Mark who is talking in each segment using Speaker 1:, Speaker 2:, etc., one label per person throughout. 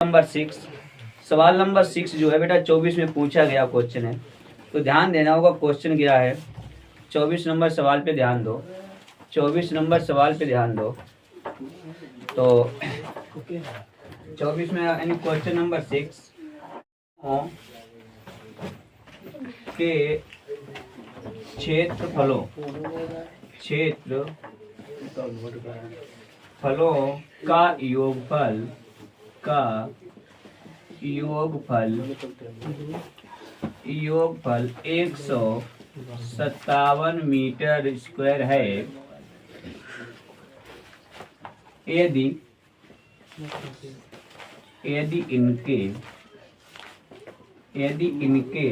Speaker 1: Number 6, सवाल number 6 जो है बेटा 24 में पूछा गया क्वेश्चन है, तो ध्यान देना होगा क्वेश्चन क्या है। 24 नंबर सवाल पे ध्यान दो, 24 नंबर सवाल पे ध्यान दो। तो 24 में यानी क्वेश्चन नंबर 6 के क्षेत्रफलों का योगफल 157 मीटर स्क्वायर है यदि इनके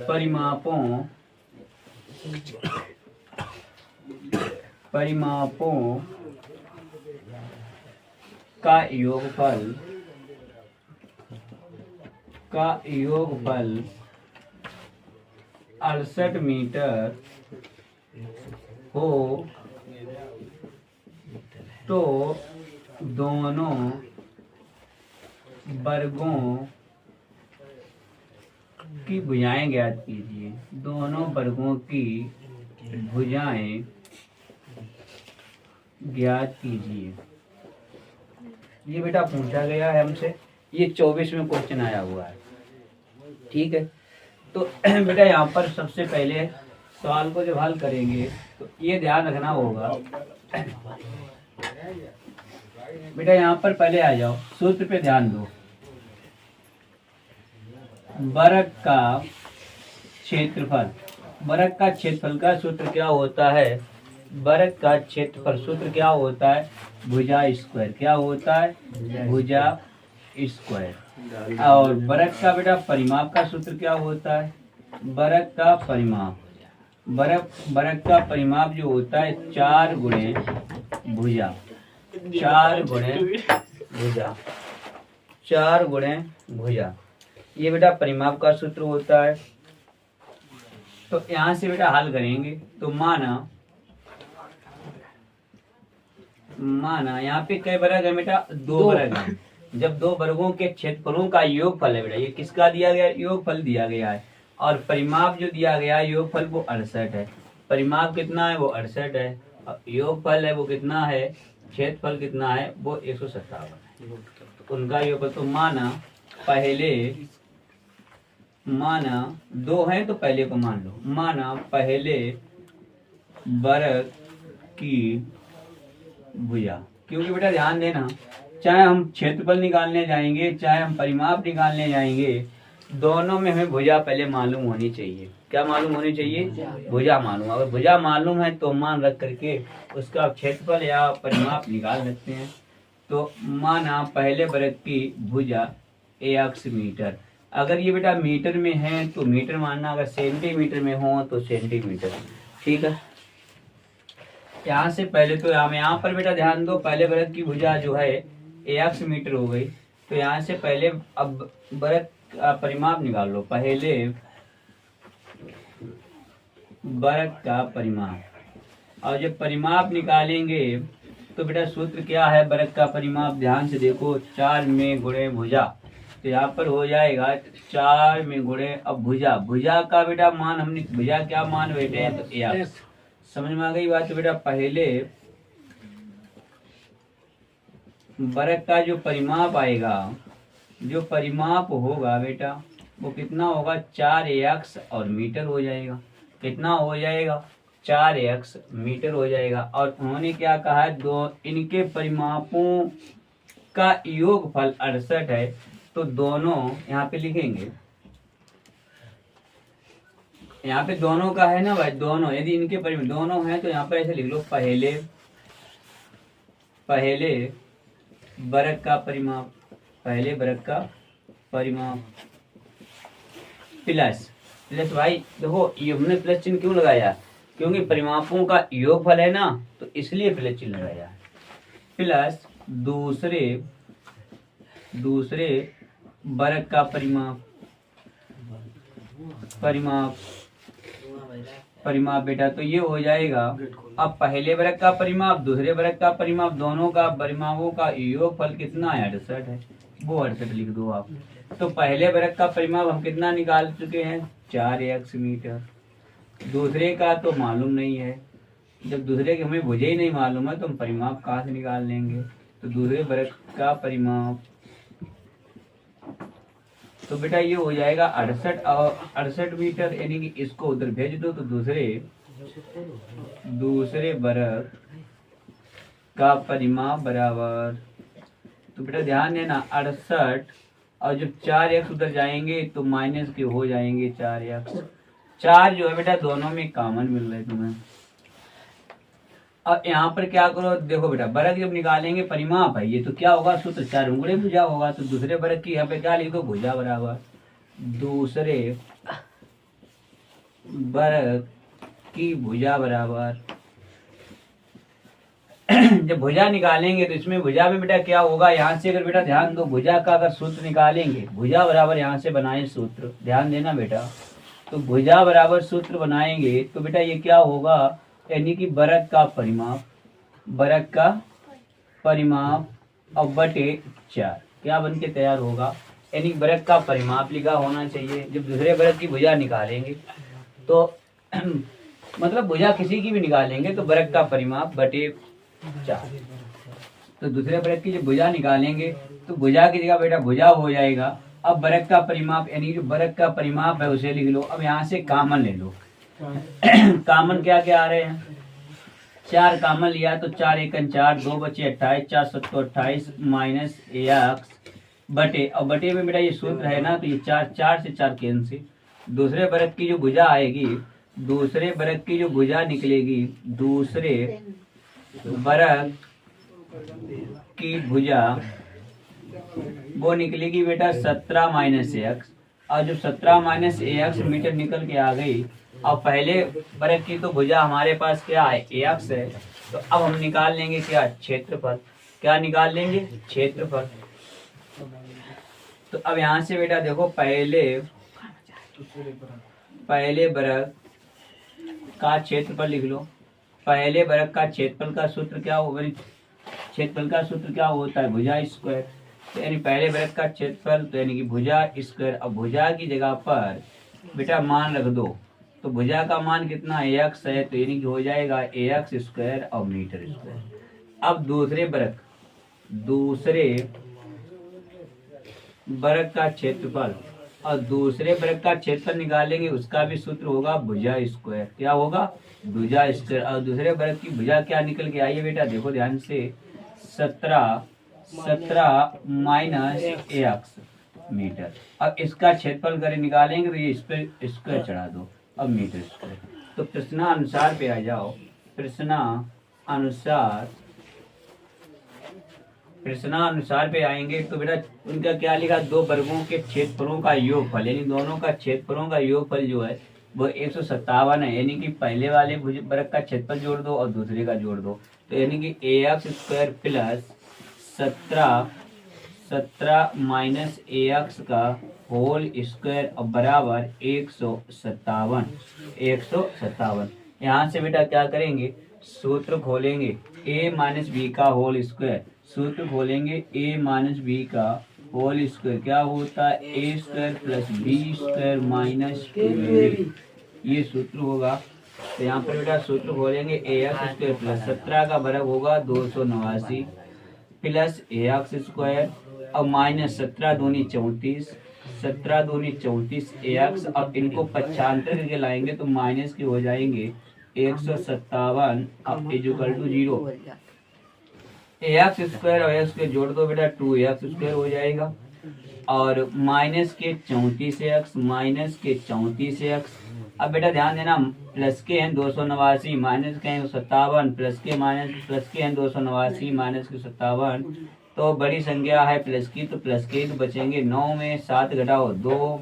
Speaker 1: परिमापों का योगफल 68 मीटर हो तो दोनों वर्गों की भुजाएं ज्ञात कीजिए। दोनों वर्गों की भुजाएं ज्ञात कीजिए। ये बेटा पूछा गया है हमसे, ये 24 में क्वेश्चन आया हुआ है। ठीक है, तो बेटा यहाँ पर सबसे पहले सवाल को जब हल करेंगे तो ये ध्यान रखना होगा बेटा, यहाँ पर पहले आ जाओ, सूत्र पे ध्यान दो। वर्ग का क्षेत्रफल का सूत्र क्या होता है? वर्ग का क्षेत्रफल सूत्र क्या होता है? भुजा स्क्वायर। क्या होता है? भुजा स्क्वायर। और वर्ग का बेटा परिमाप का सूत्र क्या होता है? वर्ग का परिमाप जो होता है 4 गुणे भुजा। 4 गुणे भुजा, ये बेटा परिमाप का सूत्र होता है। तो यहाँ से बेटा हल करेंगे तो माना यहाँ पे कई वर्ग है बेटा? 2 वर्ग है। जब 2 वर्गों के क्षेत्रफलों का योगफल है बेटा, ये किसका दिया गया? योगफल दिया गया है। और परिमाप जो दिया गया है योगफल वो 68 है। परिमाप कितना है? वो 68 है। योगफल है वो कितना है? क्षेत्रफल कितना है? वो 157 है। उनका योगफल तो माना 2 है तो पहले को मान लो। माना पहले वर्ग की भुजा, क्योंकि बेटा ध्यान देना, चाहे हम क्षेत्रफल निकालने जाएंगे चाहे हम परिमाप निकालने जाएंगे, दोनों में हमें भुजा पहले मालूम होनी चाहिए। क्या मालूम होनी चाहिए? भुजा मालूम। अगर भुजा मालूम है तो मान रख करके उसका क्षेत्रफल या परिमाप निकाल सकते हैं। तो माना पहले वर्ग की भुजा 1 मीटर। अगर ये बेटा मीटर में है तो मीटर मानना, अगर सेंटीमीटर में हो तो सेंटीमीटर। ठीक है, यहाँ से पहले तो यहाँ पर बेटा ध्यान दो, पहले वर्ग की भुजा जो है 1 मीटर हो गई। तो यहाँ से पहले अब वर्ग का परिमाप निकाल लो। पहले वर्ग का परिमाप, और जब परिमाप निकालेंगे तो बेटा सूत्र क्या है वर्ग का परिमाप? ध्यान से देखो, 4 में गुणे भुजा, तो यहाँ पर हो जाएगा 4 में गुणे अब भुजा का बेटा मान हमने, भुजा क्या मान बैठे हैं? तो 1। समझ में आ गई बात? तो बेटा पहले वर्ग का जो परिमाप आएगा, जो परिमाप होगा बेटा वो कितना होगा? 4x और मीटर हो जाएगा। कितना हो जाएगा? 4x मीटर हो जाएगा। और उन्होंने क्या कहा है? इनके परिमापों का योगफल 68 है। तो दोनों यहाँ पे लिखेंगे, यहाँ पे दोनों का है ना भाई, दोनों, यदि इनके परिमाप दोनों हैं तो यहाँ पर ऐसे लिख लो, पहले वर्ग का परिमाप, पहले वर्ग का परिमाप प्लस भाई देखो, ये हमने प्लस चिन्ह क्यों लगाया? क्योंकि परिमापों का योगफल है ना, तो इसलिए प्लस चिन्ह लगाया है। प्लस दूसरे वर्ग का परिमाप बेटा, तो ये हो जाएगा। अब पहले वर्ग का परिमाप दूसरे वर्ग का परिमाप, दोनों का परिमापों का योगफल कितना है? 68 है। वो 68 लिख दो आप। तो पहले वर्ग का परिमाप हम कितना निकाल चुके हैं, 4x मीटर। दूसरे का तो मालूम नहीं है, जब दूसरे के हमें भुजा ही नहीं मालूम है तो हम परिमाप कहाँ से निकाल लेंगे। तो दूसरे वर्ग का परिमाप, तो बेटा ये हो जाएगा 68 और 68 मीटर, यानी कि इसको उधर भेज दो। तो दूसरे वर्ग का परिमाप बराबर, तो बेटा ध्यान देना 68 और जब 4x उधर जाएंगे तो माइनस के हो जाएंगे 4x। 4 जो है बेटा दोनों में कॉमन मिल रहा है तुम्हें। अब यहाँ पर क्या करो, देखो बेटा वर्ग जब निकालेंगे परिमाप है ये, तो क्या होगा, सूत्र 4 उंगली भुजा होगा। तो दूसरे वर्ग की यहाँ पे क्या लिख दो, भुजा बराबर दूसरे वर्ग की भुजा बराबर जब भुजा निकालेंगे तो इसमें भुजा में बेटा क्या होगा, यहाँ से अगर बेटा ध्यान दो, भुजा का अगर सूत्र निकालेंगे, भुजा बराबर यहाँ से बनाए सूत्र, ध्यान देना बेटा। तो भुजा बराबर सूत्र बनाएंगे तो बेटा ये क्या होगा, यानी कि वर्ग का परिमाप और बटे 4 क्या बन के तैयार होगा, यानी वर्ग का परिमाप लिखा होना चाहिए। जब दूसरे वर्ग की भुजा निकालेंगे तो मतलब भुजा किसी की भी निकालेंगे तो वर्ग का परिमाप बटे 4। तो दूसरे वर्ग की जब भुजा निकालेंगे तो भुजा की जगह बेटा भुजा हो जाएगा। अब वर्ग का परिमाप, यानी जो वर्ग का परिमाप है उसे लिख लो। अब यहाँ से कॉमन ले लो कॉमन क्या क्या आ रहे हैं, 4 कॉमन लिया तो 4 एकन 4, 2 बचे 28, 4 सत्तो 28 माइनस एक्स बटे, और बटे में बेटा ये सूत्र है ना, तो ये 4 से 4 कैंसिल। दूसरे वर्ग की जो भुजा आएगी, दूसरे वर्ग की जो भुजा निकलेगी, दूसरे वर्ग की भुजा वो निकलेगी बेटा 17 माइनस एक्स। और जब 17 माइनस एक्स मीटर निकल के आ गई, और पहले वर्ग की तो भुजा हमारे पास क्या है, एक्स है। तो अब हम निकाल लेंगे क्या, क्षेत्रफल। क्या निकाल लेंगे, क्षेत्रफल। तो अब यहाँ से बेटा देखो पहले वर्ग का क्षेत्रफल लिख लो। पहले वर्ग का क्षेत्रफल का सूत्र क्या होगा, क्षेत्रफल का सूत्र क्या होता है, भुजा स्क्वायर। तो यानी पहले वर्ग का क्षेत्रफल तो यानी कि भुजा स्क्वायर। अब भुजा की जगह पर बेटा मान रख दो, तो भुजा का मान कितना एक्स है, तो यानी कि हो जाएगा एक्स स्क्वायर और मीटर स्क्वायर। अब दूसरे वर्ग का क्षेत्रफल और दूसरे वर्ग का क्षेत्रफल निकालेंगे, उसका भी सूत्र होगा भुजा स्क्वायर। क्या होगा, भुजा स्क्वायर। और दूसरे वर्ग की भुजा क्या निकल के आई है बेटा, देखो ध्यान से, 17 माइनस एक्स मीटर। अब इसका क्षेत्रफल करें निकालेंगे तो ये इस पर स्क्वायर चढ़ा दो, अब मीटर स्क्वायर। तो प्रश्नानुसार पे आ जाओ। प्रश्नानुसार पे आएंगे तो बेटा उनका क्या लिखा, दो वर्गों के क्षेत्रफलों का योगफल, यानी दोनों का क्षेत्रफलों का योगफल जो है वो 157 है। यानी कि पहले वाले वर्ग का क्षेत्रफल जोड़ दो और दूसरे का जोड़ दो, तो यानी कि x square plus 17 minus x का होल स्क्वायर और बराबर 157। यहाँ से बेटा क्या करेंगे, सूत्र खोलेंगे a माइनस बी का होल स्क्वायर। सूत्र खोलेंगे a माइनस बी का होल स्क्वायर क्या होता है, a square plus b square minus 2ab, ये सूत्र होगा। तो यहाँ पर बेटा सूत्र खोलेंगे एक्स स्क्वायर प्लस 17 का वर्ग होगा 289 प्लस एक्स स्क्वायर और माइनस 17 दूनी 34 एक्स। अब इनको 95 करके लाएंगे तो माइनस के हो जाएंगे 157 अब इक्वल टू 0। एक्स स्क्वायर और एक्स के जोड़ दो बेटा 2x स्क्वायर हो जाएगा और माइनस के 34x। अब बेटा ध्यान देना, प्लस के हैं 289 माइनस के हैं 57, प्लस के हैं 289 माइनस के 57। तो बड़ी संख्या है प्लस की, तो प्लस के तो बचेंगे। 9 में 7 घटाओ 2,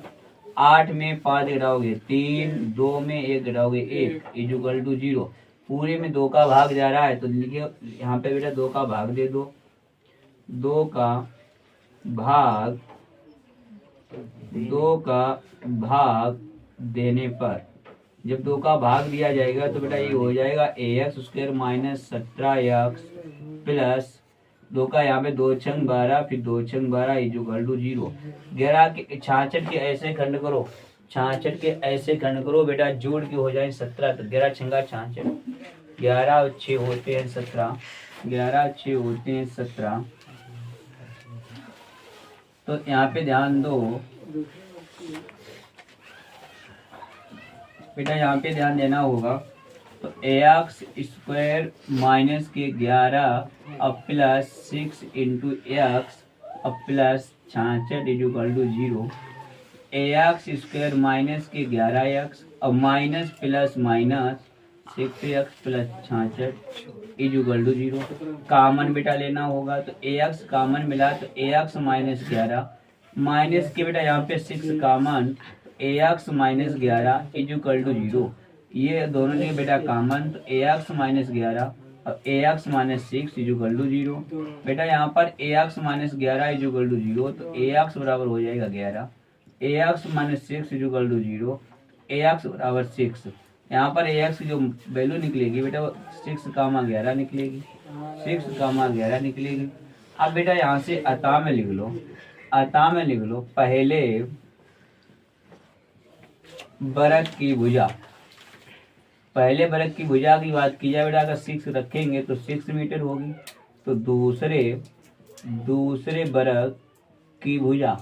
Speaker 1: 8 में 5 घटाओगे 3, 2 में 1 घटाओगे 1 इक्वल टू 0। पूरे में 2 का भाग जा रहा है तो लिखिए यहाँ पे बेटा 2 का भाग दे दो। 2 का भाग देने पर जब 2 का भाग दिया जाएगा तो बेटा ये हो जाएगा ax square minus 17x plus 2 का यहाँ पे 2 छंग 12, फिर 2 छंग 12 इक्वल टू 0। 11 के 66 के ऐसे खंड करो, 66 के ऐसे खंड करो बेटा, जोड़ के हो जाए 17। तो 11 छंगा 66, 11 और 6 होते हैं 17, 11 6 होते हैं 17। तो यहाँ पे ध्यान दो बेटा, यहाँ पे ध्यान देना होगा। तो एक्स स्क्वायर माइनस के 11 अब प्लस 6 इंटू एक्स अब plus 66 equal to 0। X square minus के 11x अब minus plus minus 6x plus 66 equal to 0। Common बेटा लेना होगा, तो ax कॉमन मिला तो ax माइनस 11 माइनस के बेटा यहाँ पे 6 common, ax minus 11 equal to 0। ये दोनों ने बेटा कॉमन, तो ax माइनस 11 और ax माइनस 6 इक्वल टू 0। बेटा यहाँ पर ax माइनस 11 इक्वल टू 0, तो ax बराबर हो जाएगा 11, ax minus 6 equal to 0, ax बराबर 6। यहाँ पर ax की जो वैल्यू निकलेगी बेटा वो 6 कामा 11 निकलेगी, 6 कामा 11 निकलेगी। अब बेटा यहाँ से अता में लिख लो, अता में लिख लो पहले वर्ग की भुजा, पहले वर्ग की भुजा की बात की जाए बेटा, अगर 6 रखेंगे तो 6 मीटर होगी। तो दूसरे वर्ग की भुजा,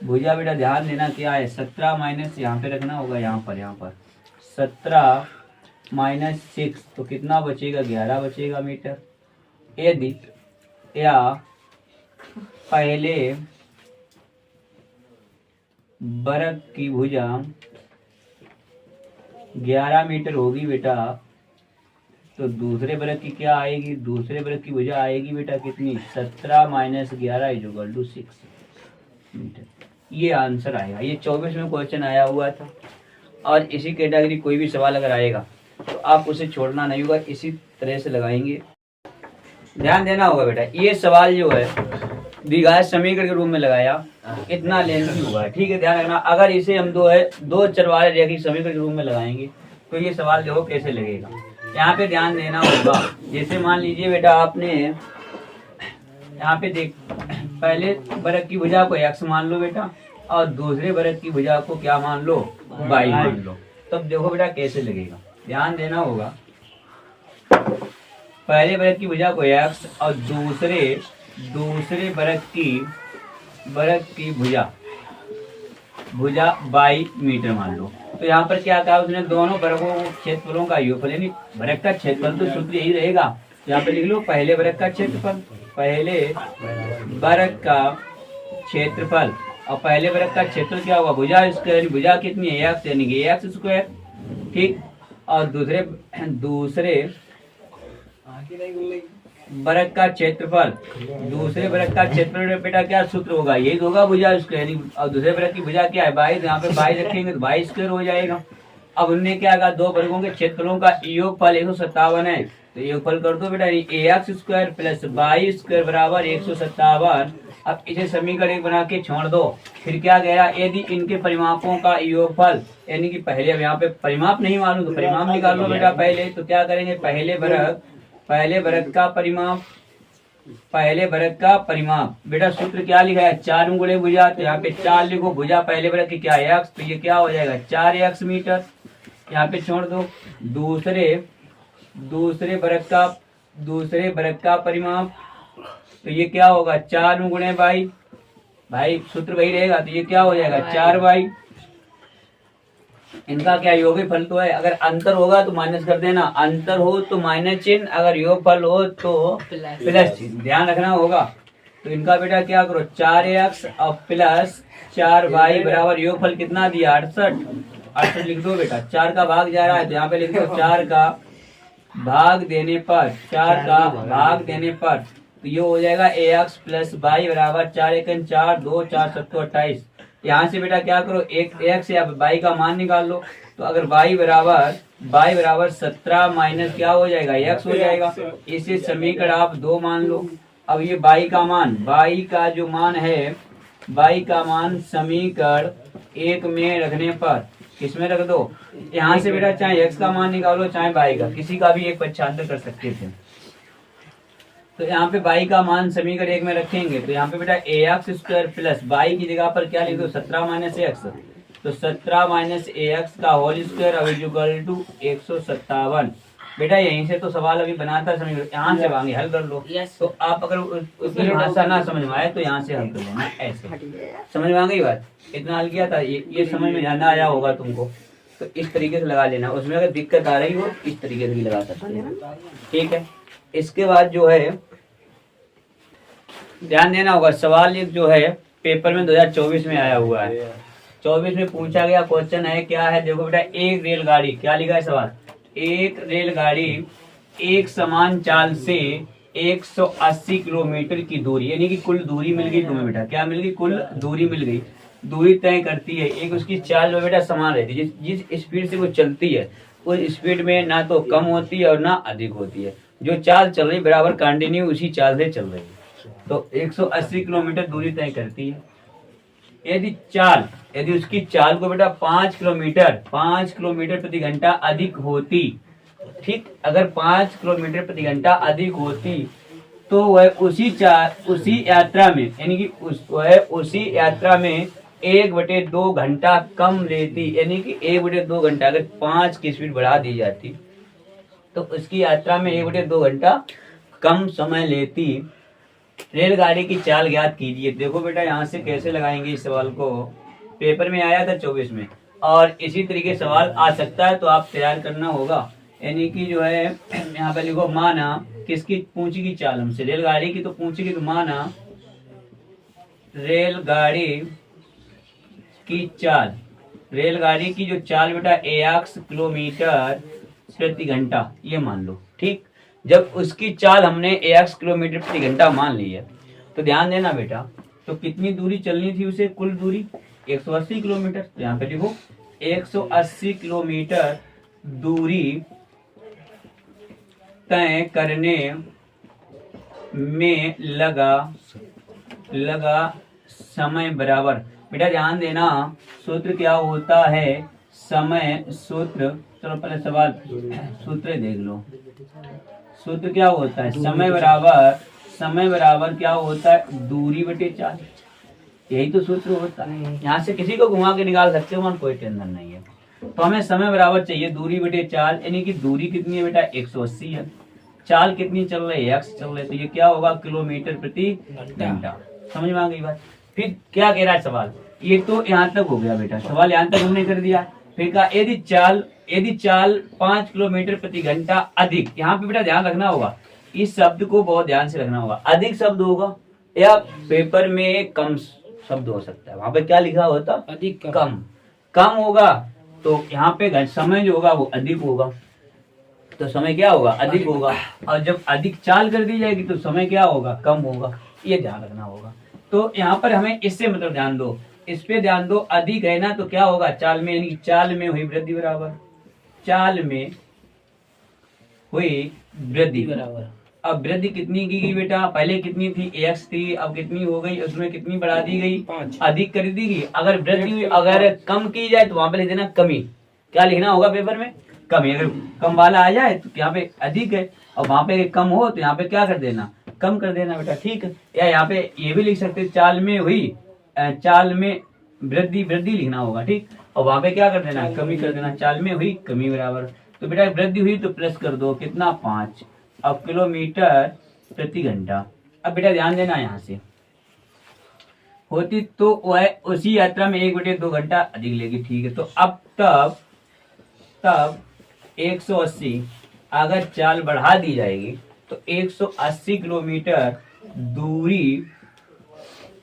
Speaker 1: भुजा बेटा ध्यान देना क्या है, 17 माइनस यहाँ पे रखना होगा, यहाँ पर 17 माइनस 6 तो कितना बचेगा, 11 बचेगा मीटर। यदि या पहले वर्ग की भुजा 11 मीटर होगी बेटा, तो दूसरे वर्ग की क्या आएगी, दूसरे वर्ग की भुजा आएगी बेटा कितनी, 17 माइनस 11 इक्वल टू 6 मीटर। ये आंसर आएगा। ये 24 में क्वेश्चन आया हुआ था, और इसी कैटेगरी कोई भी सवाल अगर आएगा तो आप उसे छोड़ना नहीं होगा, इसी तरह से लगाएंगे। ध्यान देना होगा बेटा, ये सवाल जो है द्विघात समीकरण के रूप में लगाया, इतना लेंथी हुआ है, ठीक है, ध्यान रखना। अगर इसे हम दो चर वाले रैखिक समीकरण के रूप में लगाएंगे तो ये सवाल देखो कैसे लगेगा। यहाँ पे ध्यान देना होगा, जैसे मान लीजिए बेटा आपने यहाँ पे देख, पहले वर्ग की भुजा को x मान लो बेटा, और दूसरे वर्ग की भुजा को क्या मान लो, y मान लो। तब देखो बेटा कैसे लगेगा, ध्यान देना होगा। पहले वर्ग की भुजा को x और दूसरे वर्ग की भुजा y मीटर मान लो। तो यहाँ पर क्या कहा उसने, दोनों वर्गों क्षेत्रफलों का योगफल, यानी वर्ग का क्षेत्रफल तो सूत्र यही रहेगा। यहाँ पे लिख लो पहले वर्ग का क्षेत्रफल, पहले वर्ग का क्षेत्रफल, और पहले वर्ग का क्षेत्रफल क्या होगा, भुजा स्क्वायर, भुजा कितनी है x, यानी कि x स्क्वायर, ठीक। और दूसरे वर्ग का क्षेत्रफल, दूसरे वर्ग का क्षेत्रफल बेटा क्या सूत्र होगा, यही होगा भुजा स्क्वायर, और दूसरे वर्ग की भुजा क्या है, 22, यहाँ पे 22 रखेंगे तो 22 स्क्वायर हो जाएगा। अब उनने क्या कहा, दो वर्गों के क्षेत्रफलों का योगफल 157 है, तो योगफल कर दो बेटा, ax square plus y square बराबर 157। अब इसे समीकरण एक बना के छोड़ दो। फिर क्या कह रहा, यदि इनके परिमापों का योगफल, यानी कि पहले अब यहाँ पे परिमाप नहीं मालूम तो परिमाप निकाल लो बेटा पहले। तो क्या करेंगे, पहले वर्ग का परिमाप बेटा सूत्र क्या लिखा है, 4 गुणे भुजा, तो यहाँ पे 4 लिखो, भुजा पहले वर्ग की क्या है x, तो ये क्या हो जाएगा 4x मीटर, यहाँ पे छोड़ दो। दूसरे वर्ग का परिमाप, तो ये क्या होगा 4 गुणे भाई सूत्र वही रहेगा, तो ये क्या हो जाएगा 4y। इनका क्या योगफल तो है, अगर अंतर होगा तो माइनस कर देना, अंतर हो तो माइनस चिन्ह, अगर योगफल हो तो प्लस चिन्ह, ध्यान रखना होगा। तो इनका बेटा क्या करो, 4x और प्लस 4y बराबर योगफल कितना दिया 68 लिख दो बेटा। 4 का भाग जा रहा है तो यहाँ पे लिख दो 4 का भाग देने पर तो ये हो जाएगा ax प्लस y बराबर 4 एकन 4 2 4 7 28। यहाँ से बेटा क्या करो, एक x या y का मान निकाल लो। तो अगर y बराबर 17 माइनस क्या हो जाएगा x हो जाएगा, इसे समीकरण आप 2 मान लो। अब ये y का मान समीकरण 1 में रखने पर किसमें रख दो, यहाँ से बेटा चाहे x का मान निकालो चाहे y का, किसी का भी एक पक्षांतर कर सकते थे। तो यहाँ पे y का मान समीकरण 1 में रखेंगे तो यहाँ पे बेटा ax स्क्वायर प्लस y की जगह पर क्या लिख दो 17 माइनस एक्स, तो 17 माइनस एक्स का होल स्क्वायर अब इक्वल टू 157। बेटा यहीं से तो सवाल अभी बनाता समझ लो, यहाँ से मांगे हल कर लो। तो आप अगर उसकी भाषा ना समझ में आए तो यहाँ से हल कर लेना, ऐसे समझ में आ गई बात। इतना हल किया था, ये समझ में ना आया होगा तुमको तो इस तरीके से लगा लेना, उसमें अगर दिक्कत आ रही हो इस तरीके से भी लगा सकते हैं, ठीक है। इसके बाद जो है ध्यान देना होगा, सवाल एक जो है पेपर में 2024 में आया हुआ है, 24 में पूछा गया क्वेश्चन है क्या है, देखो बेटा एक रेलगाड़ी, क्या लिखा है सवाल, एक रेलगाड़ी एक समान चाल से 180 किलोमीटर की दूरी, यानी कि कुल दूरी मिल गई तुम्हें बेटा, क्या मिल गई, कुल दूरी मिल गई, दूरी तय करती है। एक उसकी चाल जो बेटा समान रहती है, जिस स्पीड से वो चलती है उस स्पीड में ना तो कम होती है और ना अधिक होती है, जो चाल चल रही बराबर कंटिन्यू उसी चाल से चल रही है, तो 180 किलोमीटर दूरी तय करती है। यदि उसकी चाल को बेटा 5 किलोमीटर प्रति घंटा अधिक होती, ठीक, अगर 5 किलोमीटर प्रति घंटा अधिक होती तो वह उसी यात्रा में, यानी कि वह उसी यात्रा में 1/2 घंटा कम लेती, यानी कि 1/2 घंटा, अगर 5 की स्पीड बढ़ा दी जाती तो उसकी यात्रा में 1/2 घंटा कम समय लेती। रेलगाड़ी की चाल ज्ञात कीजिए। देखो बेटा यहाँ से कैसे लगाएंगे इस सवाल को, पेपर में आया था 24 में, और इसी तरीके सवाल आ सकता है तो आप तैयार करना होगा। यानी कि जो है यहाँ पे लिखो, माना किसकी पूंछी की चाल, हमसे रेलगाड़ी की तो पूंछी की, तो माना रेलगाड़ी की चाल, रेलगाड़ी की जो चाल बेटा 1 किलोमीटर प्रति घंटा, ये मान लो, ठीक। जब उसकी चाल हमने 1 किलोमीटर प्रति घंटा मान ली है तो ध्यान देना बेटा, तो कितनी दूरी चलनी थी उसे, कुल दूरी 180 किलोमीटर, तो यहाँ पे लिखो 180 किलोमीटर दूरी तय करने में लगा समय बराबर, बेटा ध्यान देना सूत्र क्या होता है, समय सूत्र, चलो पहले सवाल सूत्र देख लो, सूत्र क्या होता है, समय बराबर क्या होता है, दूरी बटे चाल, यही तो सूत्र होता है। यहाँ से किसी को घुमा के निकाल सकते हो, मन कोई टेंशन नहीं है। तो हमें समय बराबर चाहिए दूरी बटे चाल, यानी कि दूरी कितनी है बेटा 180 है, चाल कितनी चल रही है, एक्स चल रही है, तो ये क्या होगा, किलोमीटर प्रति घंटा। समझ में आ गई बात। फिर क्या कह रहा है सवाल, ये तो यहाँ तक हो गया बेटा, सवाल यहाँ तक हमने कर दिया। फिर कहा यदि चाल 5 किलोमीटर प्रति घंटा अधिक, यहाँ पे बेटा ध्यान रखना होगा, इस शब्द को बहुत ध्यान से रखना होगा, अधिक शब्द होगा या पेपर में कम शब्द हो सकता है, वहां पे क्या लिखा होता, अधिक कम होगा, तो यहाँ पे समय जो होगा वो अधिक होगा, तो समय क्या होगा, अधिक होगा, और जब अधिक चाल कर दी जाएगी तो समय क्या होगा, कम होगा, ये ध्यान रखना होगा। तो यहाँ पर हमें इससे मतलब ध्यान दो, इस पे ध्यान दो, अधिक है ना तो क्या होगा, चाल में, यानी चाल में हुई वृद्धि बराबर, चाल में हुई वृद्धि बराबर। अब वृद्धि कितनी की गई बेटा, पहले कितनी थी, एक्स थी, अब कितनी हो गई, उसमें कितनी बढ़ा दी गई, 5, अधिक कर दी गई। अगर वृद्धि हुई, अगर कम की जाए तो वहां पे लिख देना कमी, क्या लिखना होगा पेपर में, कमी। अगर कम वाला आ जाए तो यहाँ पे अधिक है, और वहां पे कम हो तो यहाँ पे क्या कर देना, कम कर देना बेटा, ठीक है। या यहाँ पे ये भी लिख सकते, चाल में हुई, चाल में वृद्धि लिखना होगा, ठीक, और वहां पे क्या कर देना, कमी कर देना, चाल में हुई कमी बराबर। तो बेटा वृद्धि हुई तो प्लस कर दो, कितना 5, अब किलोमीटर प्रति घंटा। अब बेटा ध्यान देना, यहाँ से होती तो वह उसी यात्रा में 1/2 घंटा अधिक लेगी, ठीक है। तो अब तब 180 अगर चाल बढ़ा दी जाएगी तो 180 किलोमीटर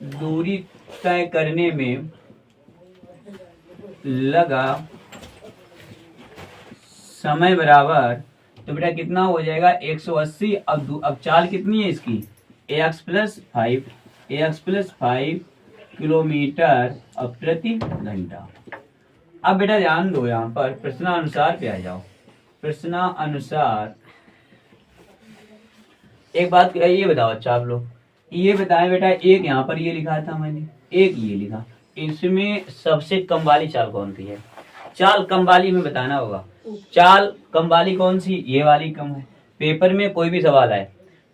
Speaker 1: दूरी तय करने में लगा समय बराबर, तो बेटा कितना हो जाएगा 180, अब चाल कितनी है इसकी, ax प्लस 5 किलोमीटर प्रति घंटा। अब बेटा ध्यान दो, यहाँ पर प्रश्नानुसार पे आ जाओ। प्रश्नानुसार एक बात ये बताओ, अच्छा आप लोग ये बताएं बेटा, एक यहाँ पर ये लिखा था मैंने, एक ये लिखा, इसमें सबसे कम वाली चाल कौन सी है, चाल कम वाली में बताना होगा, चाल कम वाली कौन सी, ये वाली कम है। पेपर में कोई भी सवाल आए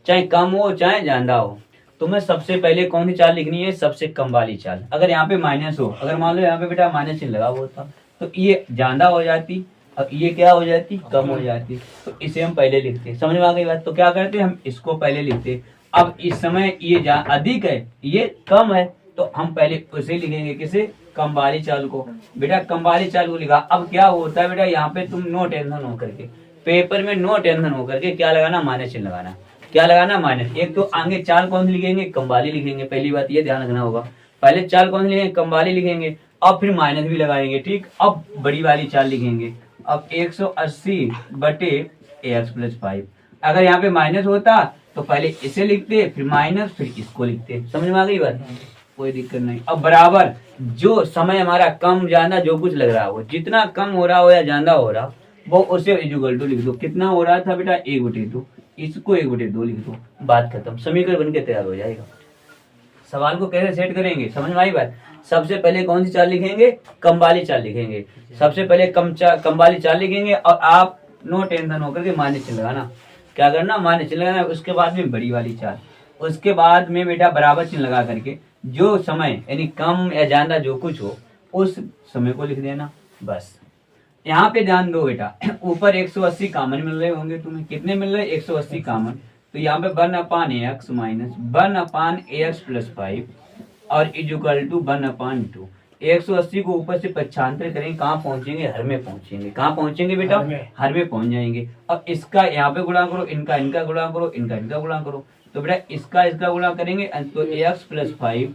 Speaker 1: चाहे कम हो चाहे ज्यादा हो, तुम्हें सबसे पहले कौन सी चाल लिखनी है, सबसे कम वाली चाल। अगर यहाँ पे माइनस हो, अगर मान लो यहाँ पे बेटा माइनस चिन्ह लगा हुआ होता तो ये ज्यादा हो जाती और ये क्या हो जाती, कम हो जाती। तो इसे हम पहले लिखते, समझ में आ गई बात। तो क्या करते हम इसको पहले लिखते। अब इस समय ये अधिक है, ये कम है, तो हम पहले उसे लिखेंगे, किसे, कम वाली चाल को। बेटा कम वाली चाल को लिखा। अब क्या होता है बेटा, यहाँ पे तुम नो टेंशन होकर के, पेपर में नो टेंशन होकर के क्या लगाना, माइनस चिन्ह लगाना। क्या लगाना, माइनस। एक तो आगे चाल कौन सी लिखेंगे, कम वाली लिखेंगे, पहली बात ये ध्यान रखना होगा। पहले चाल कौन सी लिखेंगे, कम वाली लिखेंगे, अब फिर माइनस भी लगाएंगे, ठीक। अब बड़ी वाली चाल लिखेंगे। अब 180 बटे ax प्लस 5। अगर यहाँ पे माइनस होता तो पहले इसे लिखते, फिर माइनस, फिर इसको लिखते। समझ में आ गई बात, कोई दिक्कत नहीं। अब बराबर जो समय हमारा कम ज्यादा जो कुछ लग रहा हो, जितना कम हो रहा हो या ज्यादा हो रहा वो उसे इक्वल टू लिख दो। कितना हो रहा था बेटा, 1/2, इसको 1/2 लिख दो, बात खत्म, समीकरण बनके तैयार हो जाएगा। सवाल को कैसे सेट करेंगे, समझ में आई बात। सबसे पहले कौन सी चाल लिखेंगे, कम वाली चाल लिखेंगे। सबसे पहले कम वाली चाल लिखेंगे और आप नो टेंशन होकर के माइनस चिन्ह लगाना। क्या करना, माइनस चिन्ह लगाना। उसके बाद में बड़ी वाली चाल, उसके बाद में बेटा बराबर चिन्ह लगा करके जो समय यानी कम या ज्यादा जो कुछ हो उस समय को लिख देना, बस। यहाँ पे ध्यान दो बेटा, ऊपर 180 कॉमन मिल रहे होंगे तुम्हें। कितने मिल रहे, 180 कॉमन। तो यहाँ पे 1/x माइनस 1/ax प्लस 5 और इक्वल टू 1/2। 180 को ऊपर से पक्षांतर करेंगे, कहाँ पहुंचेंगे, हर में पहुंचेंगे। कहाँ पहुंचेंगे बेटा, हर में पहुंच जाएंगे। अब इसका यहाँ पे गुणा करो, इनका इनका गुणा करो, इनका इनका गुणा करो। तो बेटा इसका गुणा करेंगे तो ax प्लस 5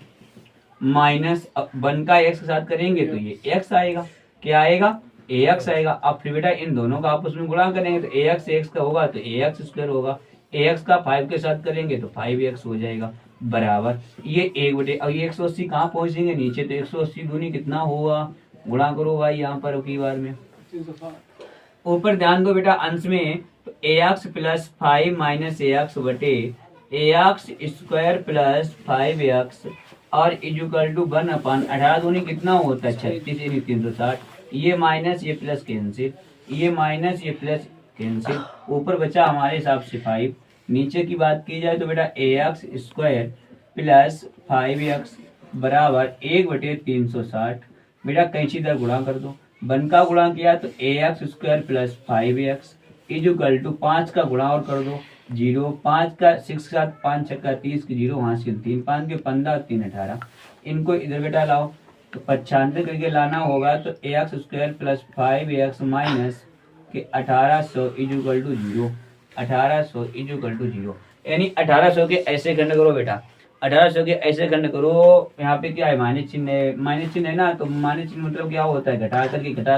Speaker 1: माइनस 1 का x के साथ करेंगे तो ये x आएगा। क्या आएगा, ax आएगा। अब फिर बेटा इन दोनों का आपस में गुणा करेंगे तो ax x का होगा तो ax स्क्वायर होगा। ax का 5 के साथ करेंगे तो 5x हो जाएगा, बराबर ये 1/। अब ये 180 कहाँ पहुंचेंगे, नीचे। तो 180 दूनी कितना होगा, गुणा करो भाई यहाँ पर की बार में। ऊपर ध्यान दो बेटा, अंश में तो ax प्लस 5 माइनस ax बटे ax स्क्वायर प्लस 5x और इक्वल टू 1/18 दूनी कितना होता है, 36 यानी 360। ये माइनस ये प्लस कैंसिल, ये माइनस ये प्लस कैंसिल। ऊपर बचा हमारे हिसाब से 5। नीचे की बात की जाए तो बेटा ax स्क्वायर प्लस 5x बराबर 1/360। बेटा कैंची दर गुणा कर दो, 1 का गुणा किया तो ax square plus 5x equal to 5 का गुणा और कर दो 0। 5 का 6 के साथ 5 छक्का 30 की 0 हासिल 3, 5 के 15 3 18। इनको इधर बेटा लाओ तो 95 करके लाना होगा तो ax square plus 5x minus के 1800 इक्वल टू 0। 1800 इक्वल टू 0 यानी 1800 के ऐसे खंड करो बेटा, 1800 के ऐसे खंड करो। यहाँ पे क्या है, माइनस चिन्ह है, माइनस चिन्ह है ना, तो माइनस चिन्ह मतलब क्या होता है, घटा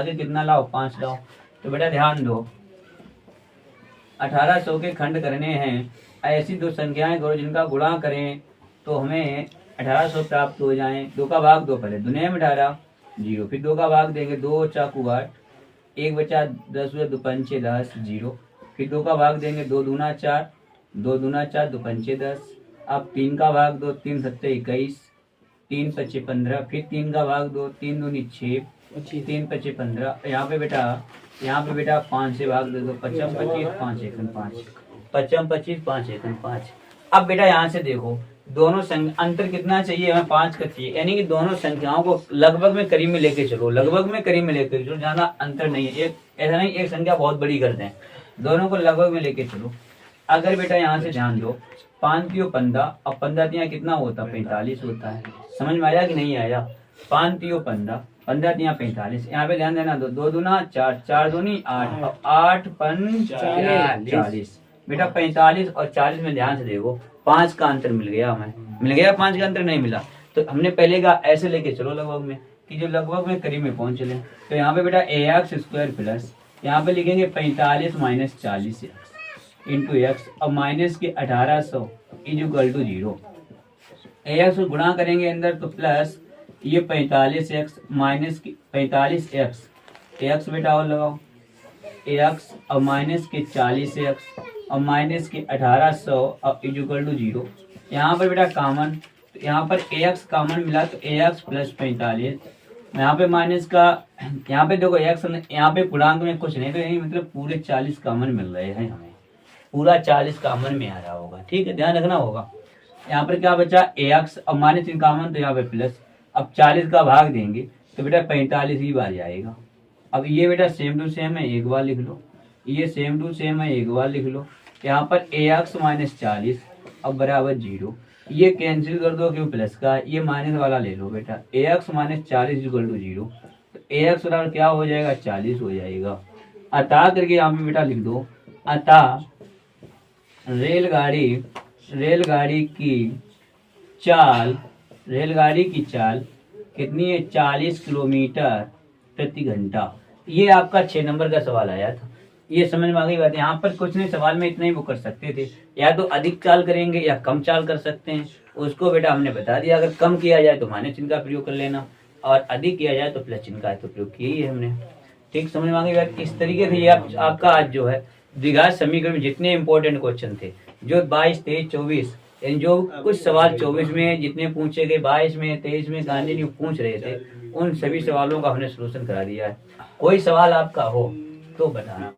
Speaker 1: के कितना लाओ, 5 लाओ। तो बेटा ध्यान दो, 1800 के खंड करने हैं, ऐसी दो संख्याएं करो जिनका गुणा करें तो हमें 1800 प्राप्त हो जाएं। 2 का भाग 2, पहले दुनिया में 18 0, फिर 2 का भाग देंगे 2 चाकू 8, 1 बचा 10 हुए 2 पंचे 10 0, फिर 2 का भाग देंगे 2 दूना 4, 2 दूना 4 2 पंचे 10। अब 3 का भाग 2, 3 सत्ते 21, 3 पचे 15, फिर 3 का भाग 2, 3 दूनी 6, 3 पचे 15। यहाँ पे बेटा 5 से भाग दे दो, 55 25 5 एकम 5, 55 25 5 एकम 5। अब बेटा यहाँ से देखो दोनों अंतर कितना चाहिए, हमें 5 का चाहिए, यानी कि दोनों संख्याओं को लगभग में करीब में लेके चलो, लगभग में करीब में लेके चलो, ज्यादा अंतर नहीं है। एक ऐसा नहीं एक संख्या बहुत बड़ी करते हैं, दोनों को लगभग में लेके चलो। अगर बेटा यहाँ से ध्यान दो, 5 3 15, अब 15 3 कितना होता है, 45 होता है। समझ में आया कि नहीं आया, 5 3 15, 15 3 45। यहाँ पे ध्यान देना, 2 दूना 4, 4 दूनी 8, 8 5 40। बेटा 45 और 40 में ध्यान से देखो 5 का अंतर मिल गया, हमें मिल गया, 5 का अंतर नहीं मिला। तो हमने पहले का ऐसे लेके चलो लगभग में, कि जो लगभग में करीब में पहुंच चले। तो यहाँ पे बेटा ax स्क्वायर प्लस, यहाँ पे लिखेंगे 45 माइनस 40 इंटू एक्स, और माइनस के 1800 इक्वल टू 0। ax को गुणा करेंगे अंदर तो प्लस ये 45x माइनस की 45x, x बेटा और लगाओ x और माइनस के 40x और माइनस के 1800 और इक्वल टू 0। यहाँ पर बेटा कॉमन, तो यहाँ पर ax कॉमन मिला तो ax प्लस 45, यहाँ पे माइनस का, यहाँ पे देखो x, यहाँ पे पूर्णांक में कुछ नहीं, तो यही मतलब पूरे 40 कॉमन मिल रहे हैं हमें। पूरा 40 कॉमन में आ रहा होगा। ठीक है, ध्यान रखना होगा। यहाँ पर क्या बचा ax, अब माइनस चिन्ह कॉमन तो यहाँ पे प्लस, अब 40 का भाग देंगे तो बेटा 45 ही बार जाएगा। अब ये बेटा सेम टू सेम है, एक बार लिख लो, ये सेम टू सेम है, एक बार लिख लो। यहाँ पर ax माइनस 40 अब बराबर 0, ये कैंसिल कर दो क्यों प्लस का, ये माइनस वाला ले लो बेटा, ax माइनस 40 इक्वल टू 0, तो ax बराबर क्या हो जाएगा 40 हो जाएगा। अतः करके यहाँ पे बेटा लिख दो, अतः रेलगाड़ी की चाल कितनी है 40 किलोमीटर प्रति घंटा। ये आपका 6 नंबर का सवाल आया था। ये समझ में आ गई बात। यहाँ पर कुछ नहीं, सवाल में इतना ही वो कर सकते थे, या तो अधिक चाल करेंगे या कम चाल कर सकते हैं। उसको बेटा हमने बता दिया, अगर कम किया जाए तो माइनस चिन्ह का प्रयोग कर लेना और अधिक किया जाए तो प्लस चिन्ह का तो प्रयोग किया ही है हमने। ठीक, समझ में आ गई बात। इस तरीके से ये आपका आज जो है द्विघात समीकरण में जितने इंपॉर्टेंट क्वेश्चन थे, जो 22, 23, 24, यानी जो कुछ सवाल 24 में जितने पूछे गए, 22 में, 23 में गांधी जी पूछ रहे थे, उन सभी सवालों का हमने सलूशन करा दिया है। कोई सवाल आपका हो तो बताना।